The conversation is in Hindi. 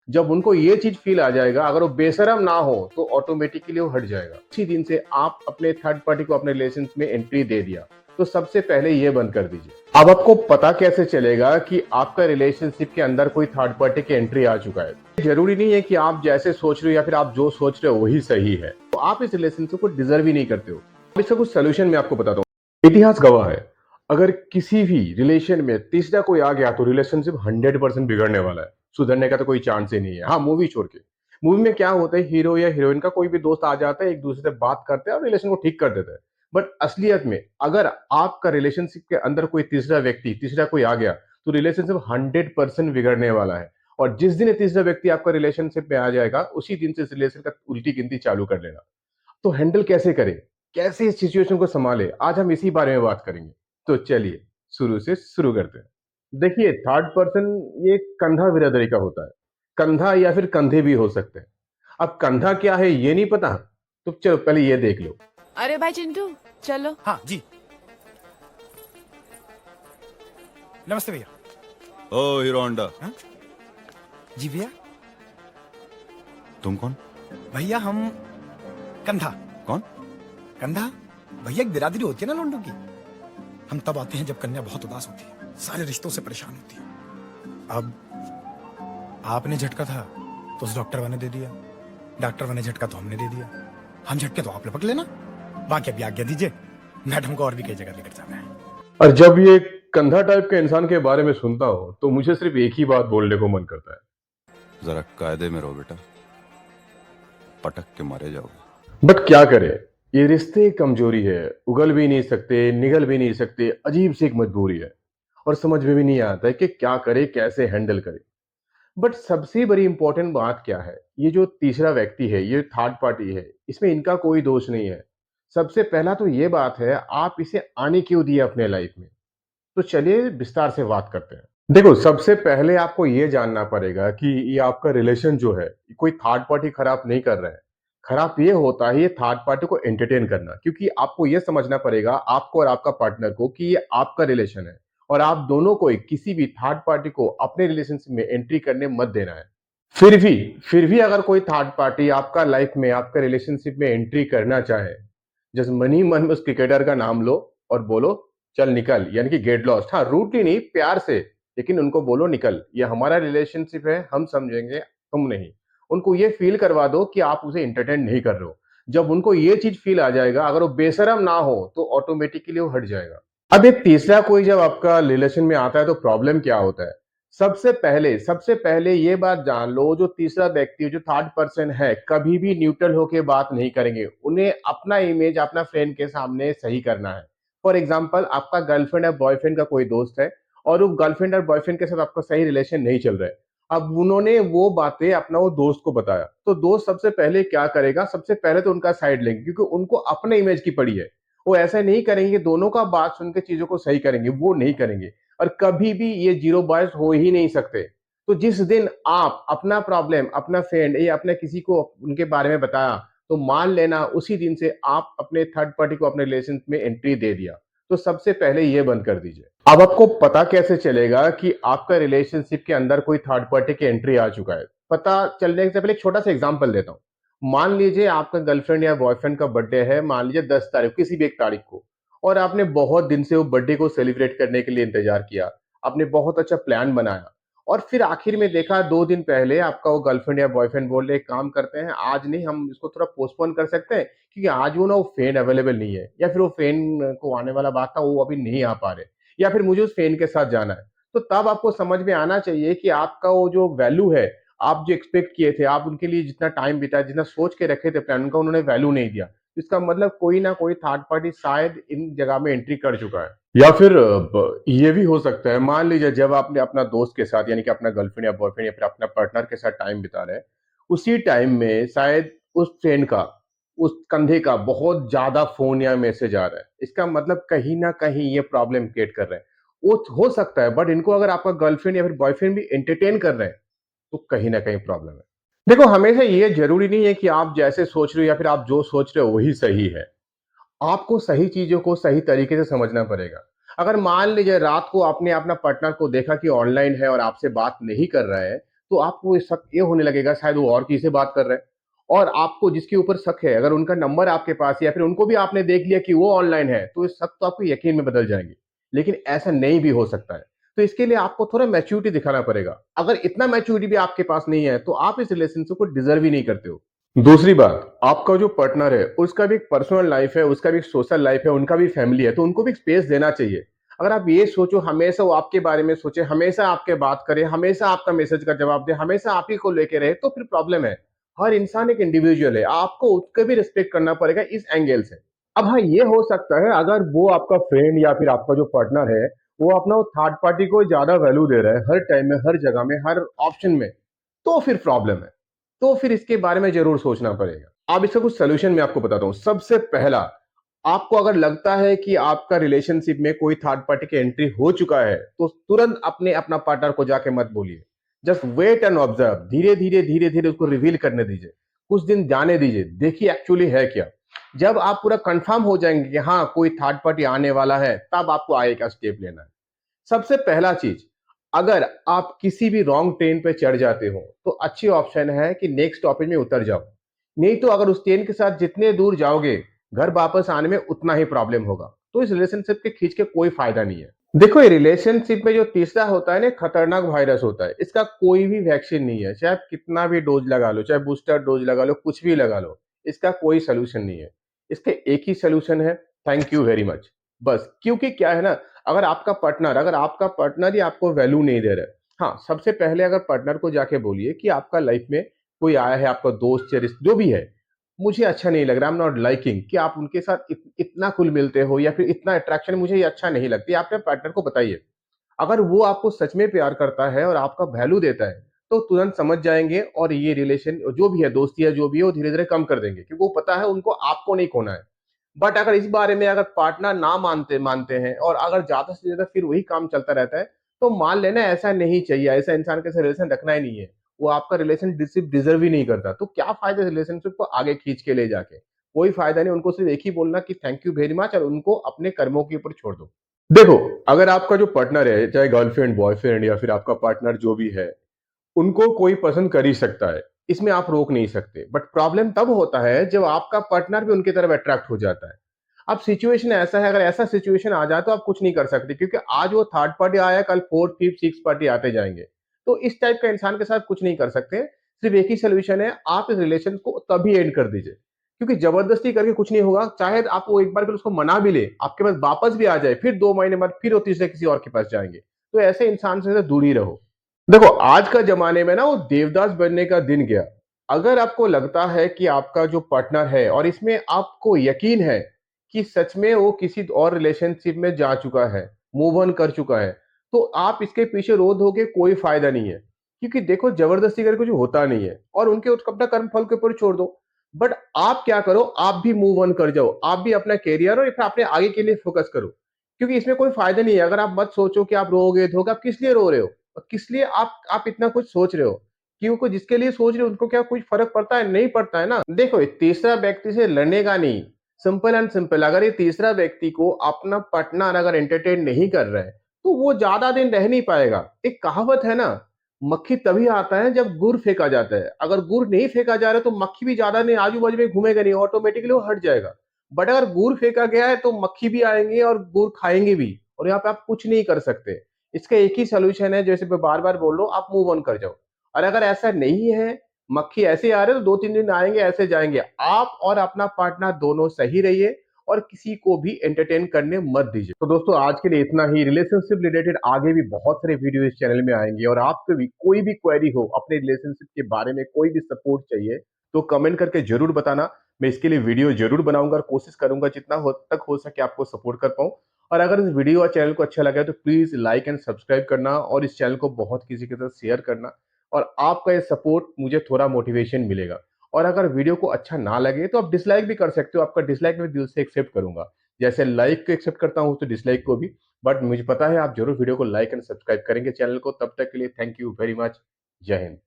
जब उनको ये चीज़ फ़ील आ जाएगा, अगर वो बेशर्म ना हो, तो ऑटोमैटिकली वो हट जाएगा। उसी दिन से आप अपने थर्ड पार्टी को अपने रिलेशंस में एंट्री दे दिया, तो सबसे पहले ये बंद कर दीजिए। अब आपको पता कैसे चलेगा कि आपका रिलेशनशिप के अंदर कोई थर्ड पार्टी की एंट्री आ चुका है? ज़रूरी नहीं है कि आप जैसे सोच रहे हो या फिर आप जो सोच रहे हो वही सही है। तो आप इस रिलेशनशिप को डिज़र्व ही नहीं करते हो। अब इसका कुछ सॉल्यूशन मैं आपको बताता हूँ। इतिहास गवाह है, अगर किसी भी रिलेशन में तीसरा कोई आ गया तो रिलेशनशिप 100% बिगड़ने वाला है। सुधरने का तो कोई चांस ही नहीं है। हाँ, मूवी छोड़ के। मूवी में क्या होता है, हीरो या हीरोइन का कोई भी दोस्त आ जाता है, एक दूसरे से बात करते हैं और रिलेशन को ठीक कर देता है। बट असलियत में अगर आपका रिलेशनशिप के अंदर कोई तीसरा व्यक्ति, तीसरा कोई आ गया, तो रिलेशनशिप 100% बिगड़ने वाला है। और जिस दिन ये तीसरा व्यक्ति आपका रिलेशनशिप में आ जाएगा, उसी दिन से इस रिलेशन का उल्टी गिनती चालू कर लेना। तो हैंडल कैसे करें? कैसे इस सिचुएशन को सँभालें? आज हम इसी बारे में बात करेंगे। तो चलिए, शुरू से शुरू करते हैं। देखिए, थर्ड पर्सन ये कंधा बिरादरी का होता है। कंधा या फिर कंधे भी हो सकते हैं। अब कंधा क्या है ये नहीं पता? तो चलो पहले ये देख लो। अरे भाई चिंटू, चलो। हाँ जी। नमस्ते भैया। ओ हीरो होंडा। हाँ? जी भैया। तुम कौन? भैया हम कंधा। कौन? कंधा भैया, एक बिरादरी होती है ना लोंडों की। हम तब आते हैं जब कन्या बहुत उदास होती है, सारे रिश्तों से परेशान होती है। अब आपने झटका था तो उस डॉक्टर वाले ने दे दिया, डॉक्टर वाले ने झटका तो हमने दे दिया। हम झटके तो आप लपक लेना। बाकी अभी आज्ञा दीजिए, मैडम को और भी कई जगह लेकर जाना है। और जब ये कंधा टाइप के इंसान के बारे में सुनता हूँ, तो मुझे सिर्फ़ एक ही बात बोलने को मन करता है। जरा कायदे में रहो बेटा, पटक के मारे जाओगे। बट क्या करें? ये रिश्ते की कमज़ोरी है। उगल भी नहीं सकते, निगल भी नहीं सकते, अजीब-सी एक मजबूरी है। और समझ में भी नहीं आता है कि क्या करें, कैसे हैंडल करें? बट सबसे बड़ी इंपॉर्टेंट बात क्या है, ये जो तीसरा व्यक्ति है, ये थर्ड पार्टी है, इसमें इनका कोई दोष नहीं है। सबसे पहला तो ये बात है, आप इसे आने क्यों दिए अपने लाइफ में? तो चलिए विस्तार से बात करते हैं। देखो, सबसे पहले आपको ये जानना पड़ेगा कि ये आपका रिलेशन जो है, कोई थर्ड पार्टी खराब नहीं कर रहा है। खराब ये होता है ये थर्ड पार्टी को एंटरटेन करना, क्योंकि आपको ये समझना पड़ेगा, आपको और आपका पार्टनर को, कि ये आपका रिलेशन है और आप दोनों को किसी भी थर्ड पार्टी को अपने रिलेशनशिप में एंट्री करने मत देना है। फिर भी फिर भी अगर कोई थर्ड पार्टी आपका लाइफ में, आपका रिलेशनशिप में एंट्री करना चाहे, जैसे मन ही मन में उस क्रिकेटर का नाम लो और बोलो, चल निकल, यानी कि गेट लॉस्ट। हाँ, रूडली नहीं, प्यार से, लेकिन उनको बोलो निकल, ये हमारा रिलेशनशिप है, हम समझेंगे, तुम नहीं। उनको ये फील करवा दो कि आप उसे एंटरटेन नहीं कर रहे हो। जब उनको ये चीज फील आ जाएगा, अगर वो बेशरम ना हो, तो ऑटोमेटिकली वो हट जाएगा। अब एक तीसरा कोई जब आपका रिलेशन में आता है, तो प्रॉब्लम क्या होता है? सबसे पहले ये बात जान लो, जो तीसरा व्यक्ति, जो थर्ड पर्सन है, कभी भी न्यूट्रल होके बात नहीं करेंगे। उन्हें अपना इमेज अपना फ्रेंड के सामने सही करना है। फॉर एग्जाम्पल, आपका गर्लफ्रेंड या बॉयफ्रेंड का कोई दोस्त है और वो गर्लफ्रेंड और बॉयफ्रेंड के साथ आपका सही रिलेशन नहीं चल रहा है। अब उन्होंने वो बातें अपना वो दोस्त को बताया, तो दोस्त सबसे पहले क्या करेगा? सबसे पहले तो उनका साइड लेंगे, क्योंकि उनको अपने इमेज की पड़ी है। वो ऐसा नहीं करेंगे, दोनों का बात सुन के चीजों को सही करेंगे, वो नहीं करेंगे। और कभी भी ये जीरो बॉयज हो ही नहीं सकते। तो जिस दिन आप अपना प्रॉब्लम अपना फ्रेंड या अपने किसी को उनके बारे में बताया, तो मान लेना उसी दिन से आप अपने थर्ड पार्टी को अपने रिलेशन में एंट्री दे दिया। तो सबसे पहले ये बंद कर दीजिए। अब आपको पता कैसे चलेगा कि आपका रिलेशनशिप के अंदर कोई थर्ड पार्टी की एंट्री आ चुका है? पता चलने से पहले एक छोटा सा एग्जांपल देता हूँ। मान लीजिए आपका गर्लफ्रेंड या बॉयफ्रेंड का बर्थडे है, मान लीजिए 10 तारीख, किसी भी एक तारीख को, और आपने बहुत दिन से वो बर्थडे को सेलिब्रेट करने के लिए इंतजार किया। आपने बहुत अच्छा प्लान बनाया और फिर आखिर में देखा 2 दिन पहले आपका वो गर्लफ्रेंड या बॉयफ्रेंड बोल रहे, एक काम करते हैं, आज नहीं, हम इसको थोड़ा पोस्टपोन कर सकते हैं, क्योंकि आज वो ना वो फैन अवेलेबल नहीं है, या फिर वो फैन को आने वाला बात था, वो अभी नहीं आ पा रहे, या फिर मुझे उस फैन के साथ जाना है। तो तब आपको समझ में आना चाहिए कि आपका वो जो वैल्यू है, आप जो एक्सपेक्ट किए थे, आप उनके लिए जितना टाइम बिताया, जितना सोच के रखे थे प्लान, उनका उन्होंने वैल्यू नहीं दिया। इसका मतलब कोई ना कोई थर्ड पार्टी शायद इन जगह में एंट्री कर चुका है। या फिर ये भी हो सकता है, मान लीजिए जब आपने अपना दोस्त के साथ, यानी कि अपना गर्लफ्रेंड या बॉयफ्रेंड या फिर अपना पार्टनर के साथ टाइम बिता रहे हैं, उसी टाइम में शायद उस फ्रेंड का, उस कंधे का बहुत ज्यादा फोन या मैसेज आ रहा है। इसका मतलब कहीं ना कहीं ये प्रॉब्लम क्रिएट कर रहे हैं। वो हो सकता है, बट इनको अगर आपका गर्लफ्रेंड या फिर बॉयफ्रेंड भी एंटरटेन कर रहे हैं, तो कहीं ना कहीं प्रॉब्लम है। देखो, हमेशा ये जरूरी नहीं है कि आप जैसे सोच रहे हो या फिर आप जो सोच रहे हो वही सही है। आपको सही चीज़ों को सही तरीके से समझना पड़ेगा। अगर मान लीजिए रात को आपने अपना पार्टनर को देखा कि ऑनलाइन है और आपसे बात नहीं कर रहा है, तो आपको ये शक ये होने लगेगा शायद वो और किसी से बात कर रहे हैं। और आपको जिसके ऊपर शक है, अगर उनका नंबर आपके पास है या फिर उनको भी आपने देख लिया कि वो ऑनलाइन है, तो ये शक तो आपको यकीन में बदल जाएँगे। लेकिन ऐसा नहीं भी हो सकता है। तो इसके लिए आपको थोड़ा मैच्योरिटी दिखाना पड़ेगा। अगर इतना मैच्योरिटी भी आपके पास नहीं है, तो आप इस रिलेशनशिप को डिज़र्व ही नहीं करते हो। दूसरी बात, आपका जो पार्टनर है, उसका भी एक पर्सनल लाइफ है, उसका भी एक सोशल लाइफ है, उनका भी फैमिली है, तो उनको भी स्पेस देना चाहिए। अगर आप ये सोचो हमेशा वो आपके बारे में सोचे, हमेशा आपके बात करे, हमेशा आपका मैसेज का जवाब दे, हमेशा आप ही को लेके रहे, तो फिर प्रॉब्लम है। हर इंसान एक इंडिविजुअल है, आपको उसका भी रिस्पेक्ट करना पड़ेगा इस एंगल से। अब हाँ, ये हो सकता है अगर वो आपका फ्रेंड या फिर आपका जो पार्टनर है, वो अपना वो थर्ड पार्टी को ज़्यादा वैल्यू दे रहा है, हर टाइम में, हर जगह में, हर ऑप्शन में, तो फिर प्रॉब्लम है। तो फिर इसके बारे में ज़रूर सोचना पड़ेगा। अब इसका कुछ सॉल्यूशन मैं आपको बताता हूँ। सबसे पहला, आपको अगर लगता है कि आपका रिलेशनशिप में कोई थर्ड पार्टी की एंट्री हो चुका है, तो तुरंत अपना पार्टनर को जाके मत बोलिए। जस्ट वेट एंड ऑब्जर्व, धीरे-धीरे, धीरे-धीरे उसको रिवील करने दीजिए। कुछ दिन जाने दीजिए, देखिए एक्चुअली है क्या। जब आप पूरा कंफर्म हो जाएँगे कि हाँ, कोई थर्ड पार्टी आने वाला है, तब आपको आगे का स्टेप लेना है। सबसे पहला चीज, अगर आप किसी भी रॉन्ग ट्रेन पे चढ़ जाते हो, तो अच्छी ऑप्शन है कि नेक्स्ट स्टॉपेज में उतर जाओ। नहीं तो अगर उस ट्रेन के साथ जितने दूर जाओगे, घर वापस आने में उतना ही प्रॉब्लम होगा। तो इस रिलेशनशिप के खींच के कोई फायदा नहीं है। देखो, ये रिलेशनशिप में जो तीसरा होता है ना, खतरनाक वायरस होता है। इसका कोई भी वैक्सीन नहीं है, चाहे आप कितना भी डोज लगा लो, चाहे बूस्टर डोज लगा लो, कुछ भी लगा लो, इसका कोई सोल्यूशन नहीं है। इसके एक ही सोल्यूशन है, थैंक यू वेरी मच। बस, क्योंकि क्या है ना, अगर आपका पार्टनर ही आपको वैल्यू नहीं दे रहा है, हाँ, सबसे पहले अगर पार्टनर को जाके बोलिए कि आपका लाइफ में कोई आया है, आपका दोस्त या जो भी है, मुझे अच्छा नहीं लग रहा, आई एम नॉट लाइकिंग कि आप उनके साथ इतना खुल मिलते हो या फिर इतना अट्रैक्शन, मुझे ये अच्छा नहीं लगती। आप अपने पार्टनर को बताइए। अगर वो आपको सच में प्यार करता है और आपका वैल्यू देता है, तो तुरंत समझ जाएंगे और ये रिलेशन जो भी है, दोस्ती है जो भी है, वो धीरे धीरे कम कर देंगे, क्योंकि वो पता है उनको आपको नहीं खोना है। बट अगर इस बारे में अगर पार्टनर ना मानते मानते हैं और अगर ज्यादा से ज्यादा फिर वही काम चलता रहता है, तो मान लेना ऐसा नहीं चाहिए, ऐसा इंसान के साथ रिलेशन रखना ही नहीं है। वो आपका रिलेशन डिजर्व ही नहीं करता, तो क्या फायदा रिलेशनशिप को आगे खींच के ले जाके। कोई फायदा नहीं, उनको सिर्फ एक ही बोलना कि थैंक यू वेरी मच, और उनको अपने कर्मों के ऊपर छोड़ दो। देखो, अगर आपका जो पार्टनर है, चाहे गर्लफ्रेंड, बॉयफ्रेंड या फिर आपका पार्टनर जो भी है, उनको कोई पसंद कर ही सकता है। इसमें आप रोक नहीं सकते। बट प्रॉब्लम तब होता है जब आपका पार्टनर भी उनकी तरफ अट्रैक्ट हो जाता है। अब सिचुएशन ऐसा है, अगर ऐसा सिचुएशन आ जाए तो आप कुछ नहीं कर सकते, क्योंकि आज वो थर्ड पार्टी आया, कल फोर्थ, फिफ्थ, सिक्स पार्टी आते जाएंगे। तो इस टाइप का इंसान के साथ कुछ नहीं कर सकते। सिर्फ एक ही सोल्यूशन है, आप इस रिलेशन को तभी एंड कर दीजिए, क्योंकि जबरदस्ती करके कुछ नहीं होगा। चाहे आप वो एक बार फिर उसको मना भी ले, आपके पास वापस भी आ जाए, फिर 2 महीने बाद फिर वो तीसरे किसी और के पास जाएंगे। तो ऐसे इंसान से दूर ही रहो। देखो, आज का जमाने में ना वो देवदास बनने का दिन गया। अगर आपको लगता है कि आपका जो पार्टनर है और इसमें आपको यकीन है कि सच में वो किसी और रिलेशनशिप में जा चुका है, मूव ऑन कर चुका है, तो आप इसके पीछे रो धो के कोई फायदा नहीं है। क्योंकि देखो, जबरदस्ती करके कुछ होता नहीं है, और उनके अपना कर्म फल के ऊपर छोड़ दो। बट आप क्या करो, आप भी मूव ऑन कर जाओ, आप भी अपना कैरियर और फिर अपने आगे के लिए फोकस करो। क्योंकि इसमें कोई फायदा नहीं है। अगर आप मत सोचो कि आप रोओगे धोगे, आप किस लिए रो रहे हो और किस लिए आप इतना कुछ सोच रहे हो। क्योंकि जिसके लिए सोच रहे हो उनको क्या कुछ फर्क पड़ता है? नहीं पड़ता है ना। देखो, ये तीसरा व्यक्ति से लड़ने का नहीं, सिंपल एंड सिंपल, अगर ये तीसरा व्यक्ति को अपना पार्टनर अगर एंटरटेन नहीं कर रहा है, तो वो ज्यादा दिन रह नहीं पाएगा। एक कहावत है ना, मक्खी तभी आता है जब गुड़ फेंका जाता है। अगर गुड़ नहीं फेंका जा रहा है, तो मक्खी भी ज्यादा दिन आजू बाजू में घूमेगा नहीं, ऑटोमेटिकली वो हट जाएगा। बट अगर गुड़ फेंका गया है, तो मक्खी भी आएंगे और गुड़ खाएंगे भी, और यहाँ पे आप कुछ नहीं कर सकते। इसका एक ही सॉल्यूशन है, जैसे मैं बार-बार बोल रहा हूँ, आप मूव ऑन कर जाओ। और अगर ऐसा नहीं है, मक्खी ऐसे आ रहे हैं तो 2-3 दिन आएँगे, ऐसे जाएँगे। आप और अपना पार्टनर दोनों सही रहिए और किसी को भी एंटरटेन करने मत दीजिए। तो दोस्तों, आज के लिए इतना ही। रिलेशनशिप रिलेटेड आगे भी बहुत सारे वीडियो इस चैनल में आएँगे, और आपको भी कोई भी क्वेरी हो, अपने रिलेशनशिप के बारे में कोई भी सपोर्ट चाहिए, तो कमेंट करके ज़रूर बताना। मैं इसके लिए वीडियो ज़रूर बनाऊँगा और कोशिश करूँगा जितना हो तक हो सके आपको सपोर्ट कर पाऊँ। और अगर इस वीडियो और चैनल को अच्छा लगा है, तो प्लीज़ लाइक एंड सब्सक्राइब करना और इस चैनल को बहुत किसी के साथ शेयर करना। और आपका ये सपोर्ट मुझे थोड़ा मोटिवेशन मिलेगा। और अगर वीडियो को अच्छा ना लगे, तो आप डिसलाइक भी कर सकते हो। आपका डिसलाइक मैं दिल से एक्सेप्ट करूँगा। जैसे लाइक को एक्सेप्ट करता हूँ, तो डिसलाइक को भी। बट मुझे पता है आप ज़रूर वीडियो को लाइक एंड सब्सक्राइब करेंगे चैनल को। तब तक के लिए थैंक यू वेरी मच। जय हिंद।